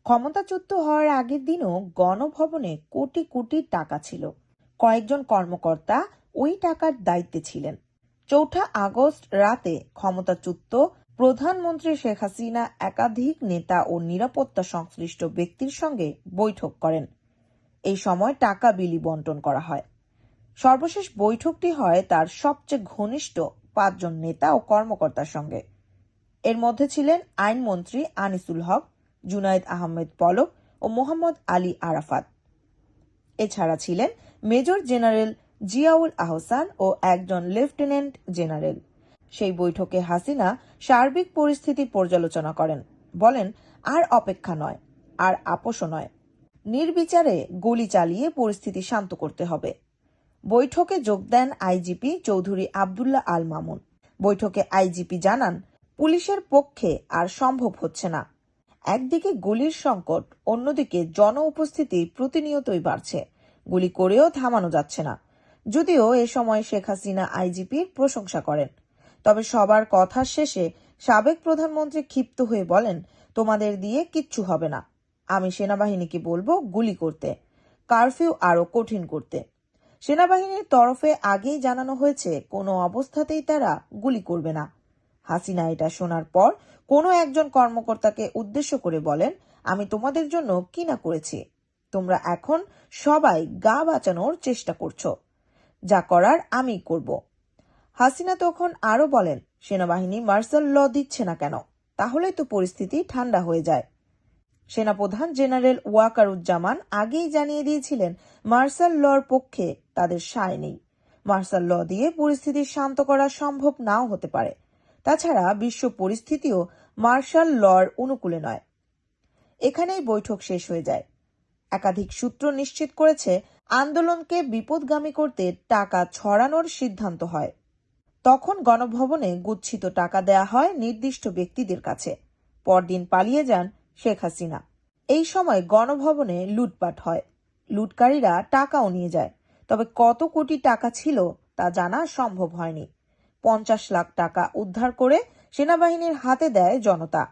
ক্ষমতাচ্যুত হওয়ার আগের দিনও গণভবনে কোটি কোটি টাকা ছিল। কয়েকজন কর্মকর্তা ওই টাকার দায়িত্বে ছিলেন। ৪ আগস্ট রাতে ক্ষমতাচ্যুত প্রধানমন্ত্রী শেখ হাসিনা একাধিক নেতা ও নিরাপত্তা সংশ্লিষ্ট ব্যক্তির সঙ্গে বৈঠক করেন। এই সময় টাকা বিলি বন্টন করা হয়। সর্বশেষ বৈঠকটি হয় তার সবচেয়ে ঘনিষ্ঠ ৫ জন নেতা ও কর্মকর্তার সঙ্গে। এর মধ্যে ছিলেন আইনমন্ত্রী আনিসুল হক, জুনায়েদ আহমেদ পলক ও মোহাম্মদ আলী আরাফাত। এছাড়া ছিলেন মেজর জেনারেল জিয়াউল আহসান ও একজন লেফটেন্যান্ট জেনারেল। সেই বৈঠকে হাসিনা সার্বিক পরিস্থিতি পর্যালোচনা করেন, বলেন আর অপেক্ষা নয়, আর আপোষও নয়, নির্বিচারে গুলি চালিয়ে পরিস্থিতি শান্ত করতে হবে। বৈঠকে যোগ দেন আইজিপি চৌধুরী আবদুল্লাহ আল মামুন। বৈঠকে আইজিপি জানান, পুলিশের পক্ষে আর সম্ভব হচ্ছে না। একদিকে গুলির সংকট, অন্যদিকে জন উপস্থিতি প্রতিনিয়তই বাড়ছে। গুলি করেও থামানো যাচ্ছে না। যদিও এ সময় শেখ হাসিনা আইজিপির প্রশংসা করেন, তবে সবার কথার শেষে সাবেক প্রধানমন্ত্রী ক্ষিপ্ত হয়ে বলেন, তোমাদের দিয়ে কিচ্ছু হবে না। আমি সেনাবাহিনীকে বলবো গুলি করতে, কারফিউ আরো কঠিন করতে। সেনাবাহিনীর তরফে আগেই জানানো হয়েছে কোনো অবস্থাতেই তারা গুলি করবে না। হাসিনা এটা শোনার পর কোনো একজন কর্মকর্তাকে উদ্দেশ্য করে বলেন, আমি তোমাদের জন্য কি না করেছি। তোমরা এখন সবাই গা বাঁচানোর চেষ্টা করছো, যা করার আমি করব। হাসিনা তখন আরো বলেন, সেনাবাহিনী মার্শাল ল দিচ্ছে না কেন? তাহলেই তো পরিস্থিতি ঠান্ডা হয়ে যায়। সেনাপ্রধান জেনারেল ওয়াকারুজ্জামান আগেই জানিয়ে দিয়েছিলেন, মার্শাল লর পক্ষে তাদের সায় নেই। মার্শাল ল দিয়ে পরিস্থিতি শান্ত করা সম্ভব নাও হতে পারে। তাছাড়া বিশ্ব পরিস্থিতিও মার্শাল লর অনুকূলে নয়। এখানেই বৈঠক শেষ হয়ে যায়। একাধিক সূত্র নিশ্চিত করেছে, আন্দোলনকে বিপদগামী করতে টাকা ছড়ানোর সিদ্ধান্ত হয়। তখন গণভবনে গুচ্ছিত টাকা দেয়া হয় নির্দিষ্ট ব্যক্তিদের কাছে। পরদিন পালিয়ে যান শেখ হাসিনা। এই সময় গণভবনে লুটপাট হয়। লুটকারীরা টাকাও নিয়ে যায়, তবে কত কোটি টাকা ছিল তা জানা সম্ভব হয়নি। ৫০ লাখ টাকা উদ্ধার করে সেনাবাহিনীর হাতে দেয় জনতা।